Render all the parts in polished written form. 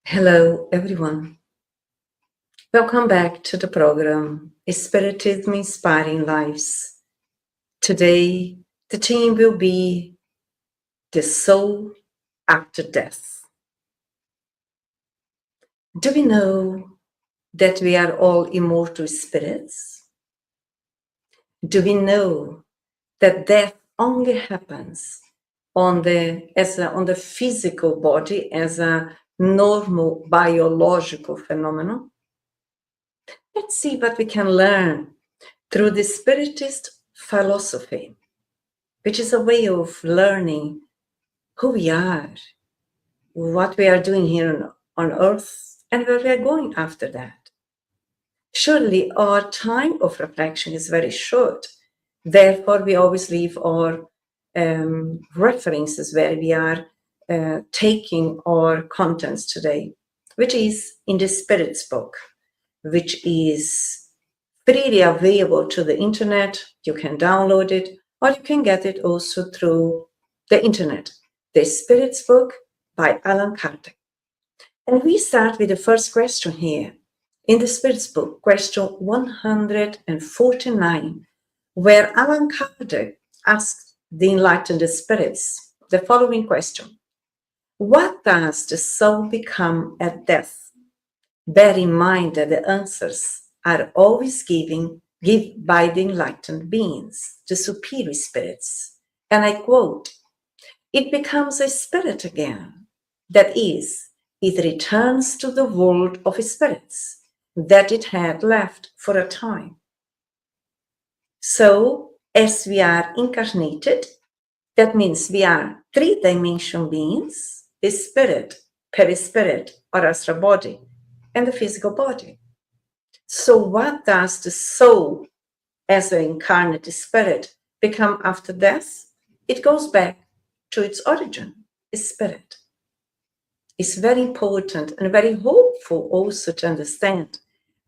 Hello, everyone. Welcome back to the program, Spiritism Inspiring Lives. Today, the theme will be the soul after death. Do we know that we are all immortal spirits? Do we know that death only happens on the physical body as a normal biological phenomenon? Let's see what we can learn through the Spiritist philosophy, which is a way of learning who we are, what we are doing here on earth, and where we are going after that. Surely our time of reflection is very short. Therefore, we always leave our references where we are taking our contents today, which is in the Spirit's book, which is freely available to the internet. You can download it, or you can get it also through the internet. The Spirit's book by Allan Kardec. And we start with the first question here in the Spirit's book, question 149, where Allan Kardec asks the Enlightened Spirits the following question: what does the soul become at death? Bear in mind that the answers are always given by the enlightened beings, the superior spirits. And I quote, "It becomes a spirit again. That is, it returns to the world of spirits that it had left for a time." So, as we are incarnated, that means we are three-dimensional beings, the spirit, perispirit, or astral body, and the physical body. So what does the soul, as an incarnate spirit, become after death? It goes back to its origin, its spirit. It's very important and very hopeful also to understand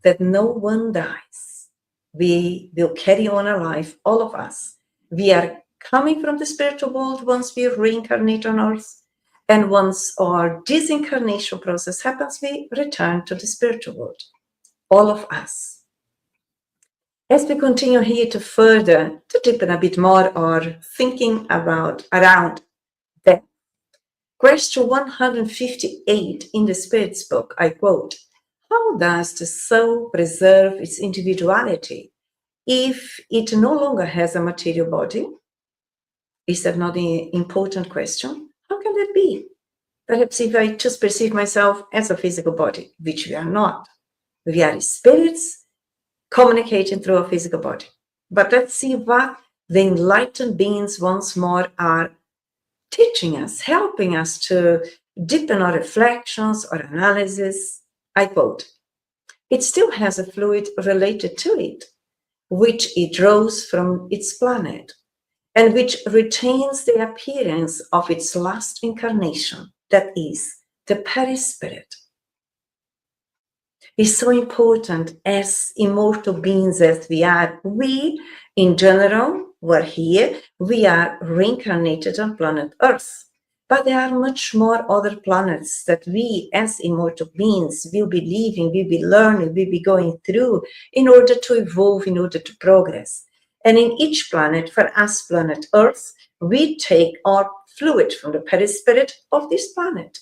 that no one dies. We will carry on our life, all of us. We are coming from the spiritual world once we reincarnate on earth, and once our disincarnation process happens, we return to the spiritual world, all of us. As we continue here to deepen a bit more our thinking around that, question 158 in the Spirit's book, I quote, "How does the soul preserve its individuality if it no longer has a material body?" Is that not an important question? How can that be? Perhaps if I just perceive myself as a physical body, which we are not. We are spirits communicating through a physical body. But let's see what the enlightened beings once more are teaching us, helping us to deepen our reflections or analysis. I quote, "It still has a fluid related to it, which it draws from its planet, and which retains the appearance of its last incarnation, that is, the perispirit." It's so important as immortal beings as we are. We, in general, were here. We are reincarnated on planet Earth. But there are much more other planets that we, as immortal beings, will be living, will be learning, will be going through in order to evolve, in order to progress. And in each planet, for us, planet Earth, we take our fluid from the perispirit of this planet.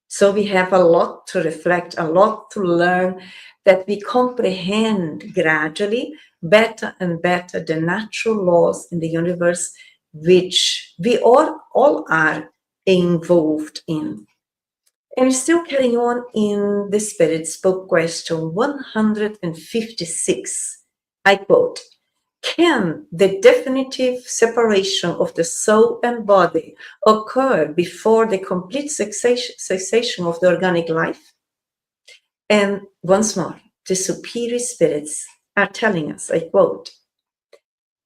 So we have a lot to reflect, a lot to learn, that we comprehend gradually better and better the natural laws in the universe, which we all are involved in. And we're still carrying on in the Spirit's book, question 156. I quote, "Can the definitive separation of the soul and body occur before the complete cessation of the organic life?" And once more, the superior spirits are telling us, I quote,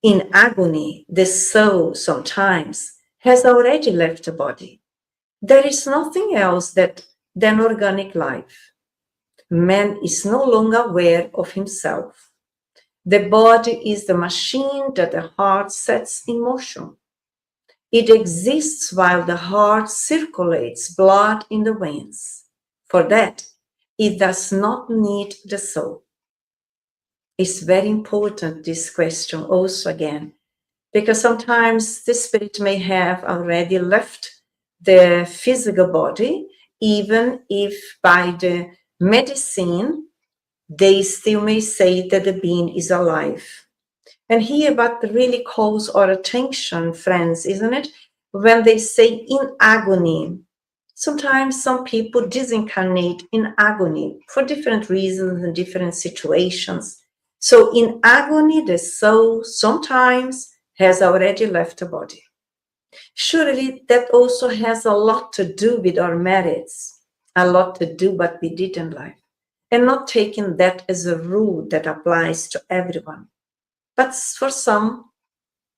"In agony, the soul sometimes has already left the body. There is nothing else than organic life. Man is no longer aware of himself. The body is the machine that the heart sets in motion. It exists while the heart circulates blood in the veins. For that, it does not need the soul. It's very important, this question also again, because sometimes the spirit may have already left the physical body, even if by the medicine they still may say that the being is alive. And here what really calls our attention, friends, isn't it? When they say in agony. Sometimes some people disincarnate in agony for different reasons and different situations. So in agony, the soul sometimes has already left the body. Surely that also has a lot to do with our merits, a lot to do what we did in life, and not taking that as a rule that applies to everyone. But for some,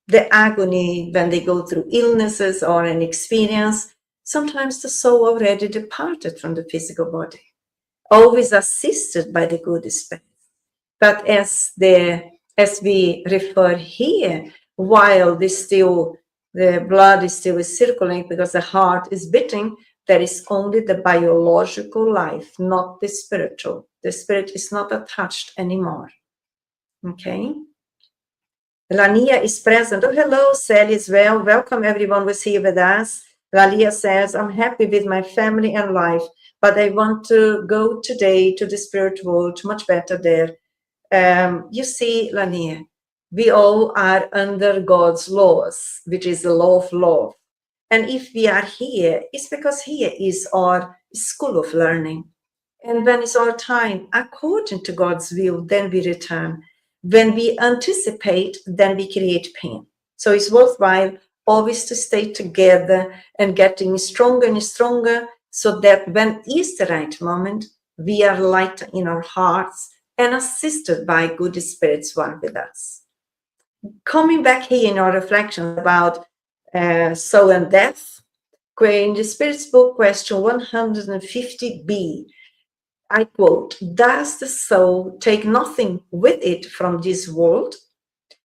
the agony when they go through illnesses or an experience, sometimes the soul already departed from the physical body, always assisted by the good spirit. But as we refer here, while the blood is still circulating because the heart is beating, there is only the biological life, not the spiritual. The spirit is not attached anymore. Okay? Lania is present. Oh, hello, Sally as well. Welcome everyone who's here with us. Lalia says, I'm happy with my family and life, but I want to go today to the spirit world, much better there. You see, Lania, we all are under God's laws, which is the law of love. And if we are here, it's because here is our school of learning. And when it's our time, according to God's will, then we return. When we anticipate, then we create pain. So it's worthwhile always to stay together and getting stronger and stronger so that when is the right moment, we are light in our hearts and assisted by good spirits one with us. Coming back here in our reflection about soul and death, in the Spirit's book, question 150b, I quote, does the soul take nothing with it from this world?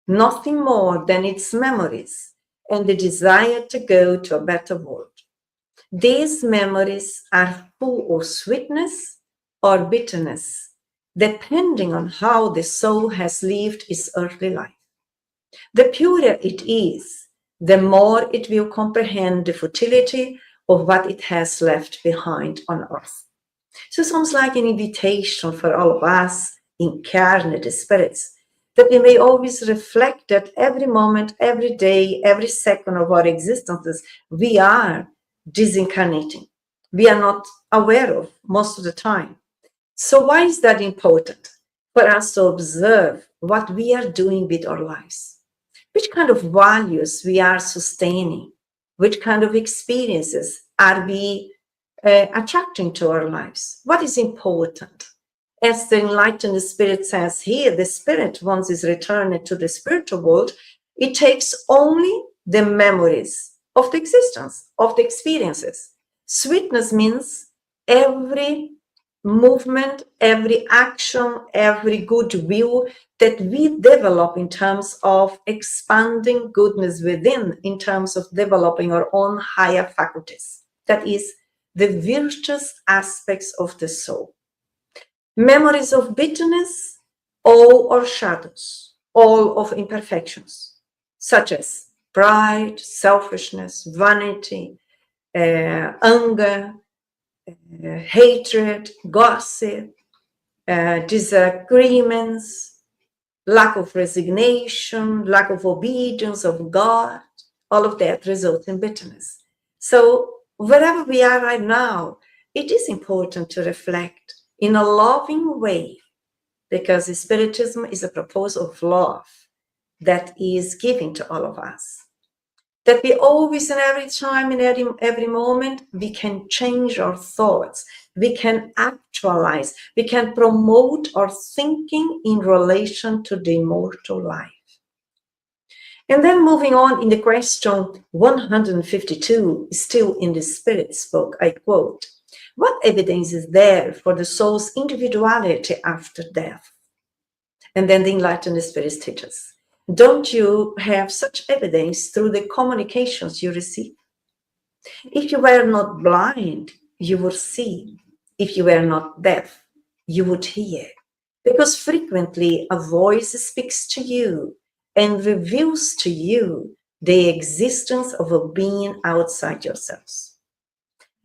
Nothing more than its memories and the desire to go to a better world. These memories are full of sweetness or bitterness, depending on how the soul has lived its earthly life. The purer it is, the more it will comprehend the futility of what it has left behind on earth. So it sounds like an invitation for all of us, incarnate spirits, that we may always reflect that every moment, every day, every second of our existences, we are disincarnating. We are not aware of most of the time. So why is that important? For us to observe what we are doing with our lives, which kind of values we are sustaining, which kind of experiences are we attracting to our lives. What is important? As the Enlightened Spirit says here, the spirit, once is returned to the spiritual world, it takes only the memories of the existence, of the experiences. Sweetness means every movement, every action, every goodwill that we develop in terms of expanding goodness within, in terms of developing our own higher faculties. That is the virtuous aspects of the soul. Memories of bitterness, all are shadows, all of imperfections, such as pride, selfishness, vanity, anger, hatred, gossip, disagreements, lack of resignation, lack of obedience of God, all of that results in bitterness. So wherever we are right now, it is important to reflect in a loving way, because Spiritism is a proposal of love that is given to all of us. That we always and every time and every moment, we can change our thoughts, we can actualize, we can promote our thinking in relation to the immortal life. And then moving on in the question 152, still in the Spirit's book, I quote, what evidence is there for the soul's individuality after death? And then the Enlightened Spirits teaches, Don't you have such evidence through the communications you receive? If you were not blind, you would see. If you were not deaf, you would hear. Because frequently a voice speaks to you and reveals to you the existence of a being outside yourselves.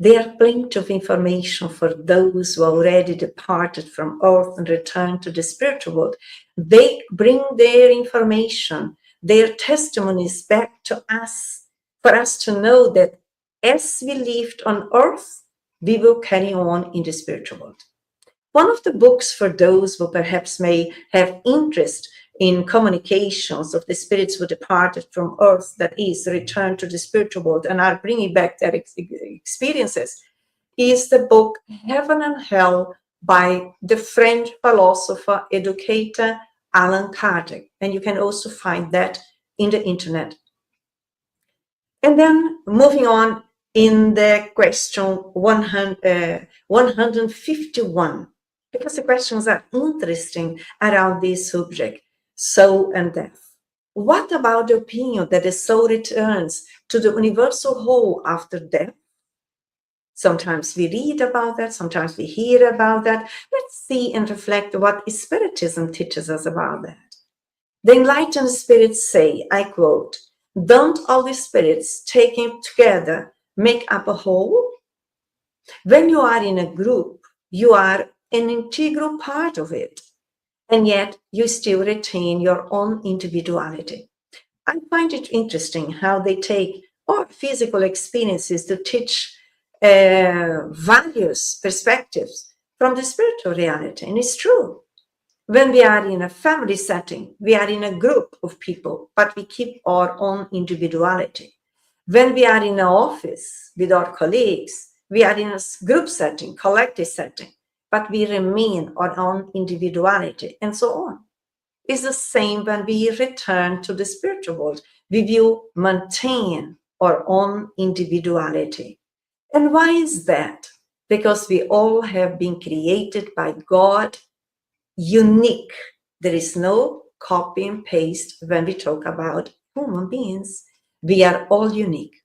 There are plenty of information for those who already departed from earth and returned to the spiritual world. They bring their information, their testimonies back to us, for us to know that as we lived on earth, we will carry on in the spiritual world. One of the books for those who perhaps may have interest in communications of the spirits who departed from earth, that is, returned to the spiritual world and are bringing back their experiences, is the book Heaven and Hell by the French philosopher, educator, Allan Kardec. And you can also find that in the internet. And then moving on in the question 151, because the questions are interesting around this subject, soul and death. What about the opinion that the soul returns to the universal whole after death? Sometimes we read about that, sometimes we hear about that. Let's see and reflect what Spiritism teaches us about that. The Enlightened Spirits say, I quote, "Don't all the spirits taken together make up a whole? When you are in a group, you are an integral part of it, and yet you still retain your own individuality." I find it interesting how they take our physical experiences to teach values, perspectives from the spiritual reality. And it's true. When we are in a family setting, we are in a group of people, but we keep our own individuality. When we are in an office with our colleagues, we are in a group setting, collective setting, but we remain our own individuality, and so on. It's the same when we return to the spiritual world. We will maintain our own individuality. And why is that? Because we all have been created by God unique. There is no copy and paste when we talk about human beings. We are all unique.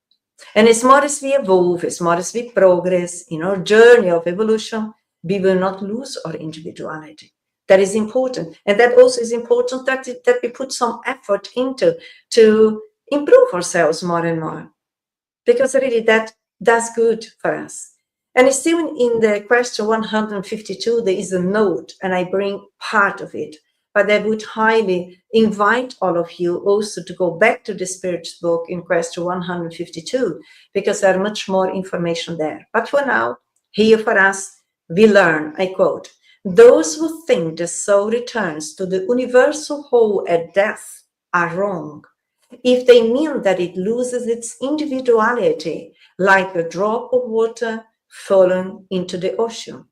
And as more as we evolve, as more as we progress in our journey of evolution, we will not lose our individuality. That is important. And that also is important that we put some effort into to improve ourselves more and more. Because really that does good for us. And still in the question 152, there is a note, and I bring part of it. But I would highly invite all of you also to go back to the Spirit's book in question 152, because there's much more information there. But for now, here for us, we learn, I quote, "Those who think the soul returns to the universal whole at death are wrong, if they mean that it loses its individuality like a drop of water fallen into the ocean.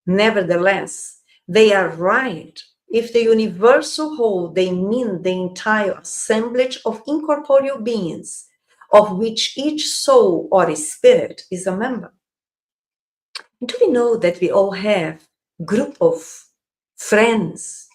Nevertheless, they are right if the universal whole they mean the entire assemblage of incorporeal beings, of which each soul or spirit is a member." Do we know that we all have a group of friends,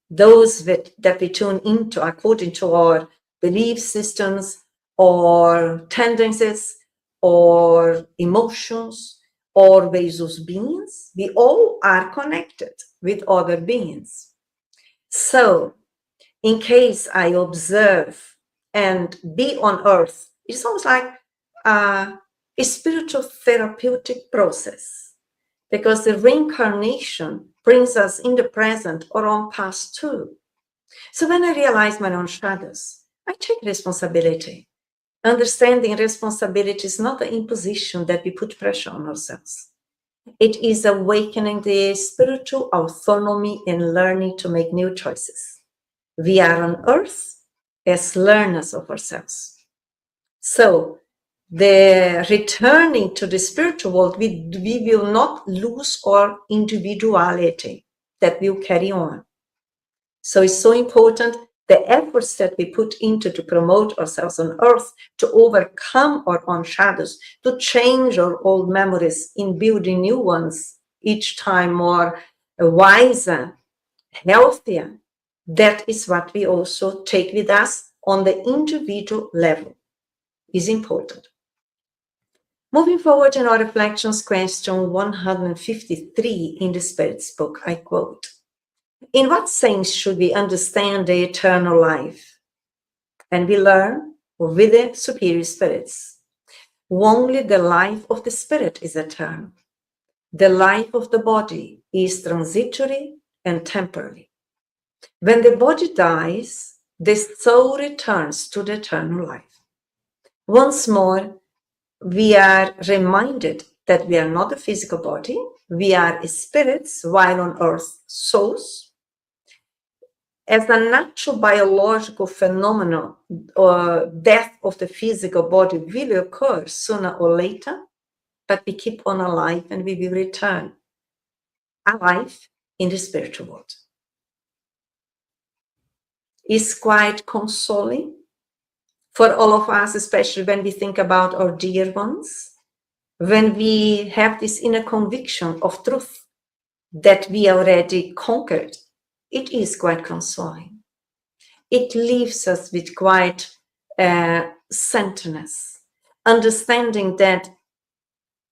those that we tune into according to our belief systems or tendencies or emotions or ways of beings? We all are connected with other beings. So in case I observe and be on earth, it's almost like a spiritual therapeutic process, because the reincarnation brings us in the present or on past too. So when I realize my own shadows, I take responsibility. Understanding responsibility is not an imposition that we put pressure on ourselves. It is awakening the spiritual autonomy and learning to make new choices. We are on earth as learners of ourselves. So the returning to the spiritual world, we will not lose our individuality, that will carry on. So it's so important the efforts that we put into to promote ourselves on earth, to overcome our own shadows, to change our old memories in building new ones, each time more wiser, healthier, That is what we also take with us on the individual level. Is important. Moving forward in our reflections, question 153 in the Spirit's book, I quote, "In what sense should we understand the eternal life?" And we learn with the superior spirits. Only the life of the spirit is eternal. The life of the body is transitory and temporary. When the body dies, the soul returns to the eternal life. Once more, we are reminded that we are not a physical body. We are spirits, while on earth, souls. As a natural biological phenomenon, death of the physical body will occur sooner or later, but we keep on alive and we will return alive in the spiritual world. It's quite consoling for all of us, especially when we think about our dear ones, when we have this inner conviction of truth that we already conquered. It is quite consoling. It leaves us with quite centeredness, understanding that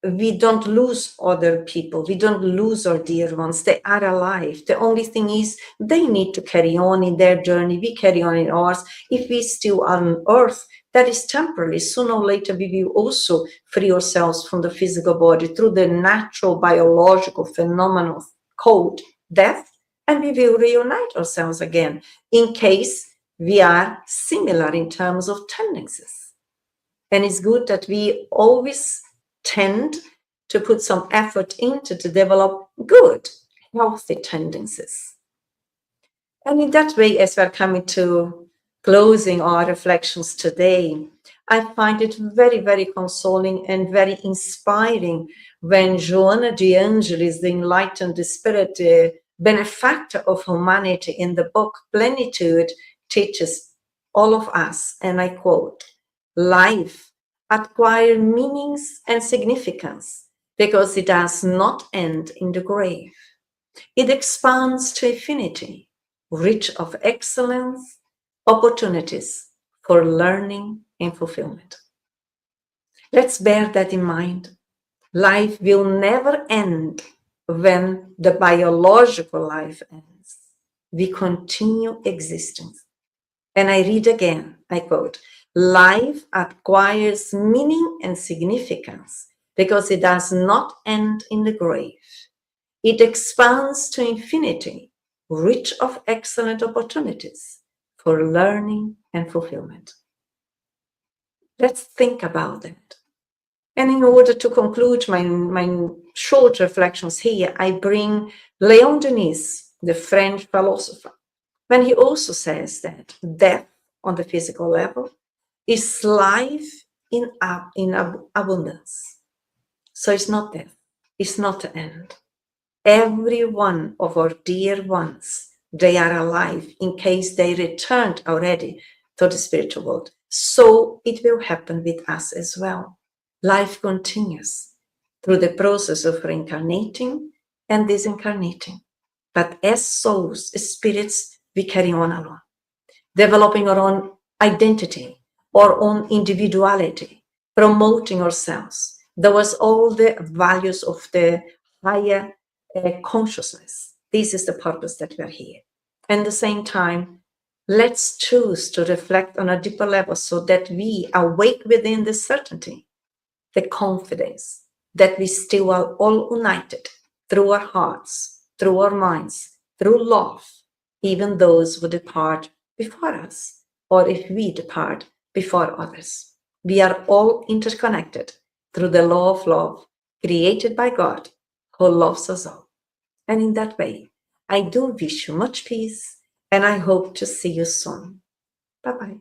we don't lose other people, we don't lose our dear ones, they are alive. The only thing is they need to carry on in their journey, we carry on in ours. If we still are on earth, that is temporary. Sooner or later we will also free ourselves from the physical body through the natural biological phenomenon called death, and we will reunite ourselves again in case we are similar in terms of tendencies. And it's good that we always tend to put some effort into to develop good, healthy tendencies. And in that way, as we're coming to closing our reflections today, I find it very, very consoling and very inspiring when Joanna de Angelis, the Enlightened Spirit, the benefactor of humanity, in the book Plenitude, teaches all of us, and I quote, "Life acquires meanings and significance because it does not end in the grave. It expands to infinity, rich of excellence, opportunities for learning and fulfillment." Let's bear that in mind. Life will never end when the biological life ends. We continue existing. And I read again, I quote, "Life acquires meaning and significance because it does not end in the grave. It expands to infinity, rich of excellent opportunities for learning and fulfillment." Let's think about that. And in order to conclude my short reflections here, I bring Leon Denis, the French philosopher, when he also says that death on the physical level is life in abundance. So it's not death, it's not the end. Every one of our dear ones, they are alive in case they returned already to the spiritual world. So it will happen with us as well. Life continues through the process of reincarnating and disincarnating. But as souls, as spirits, we carry on alone, developing our own identity, our own individuality, promoting ourselves. There was all the values of the higher consciousness. This is the purpose that we are here. And at the same time, let's choose to reflect on a deeper level so that we awake within the certainty, the confidence that we still are all united through our hearts, through our minds, through love, even those who depart before us, or if we depart before others. We are all interconnected through the law of love created by God, who loves us all. And in that way, I do wish you much peace, and I hope to see you soon. Bye-bye.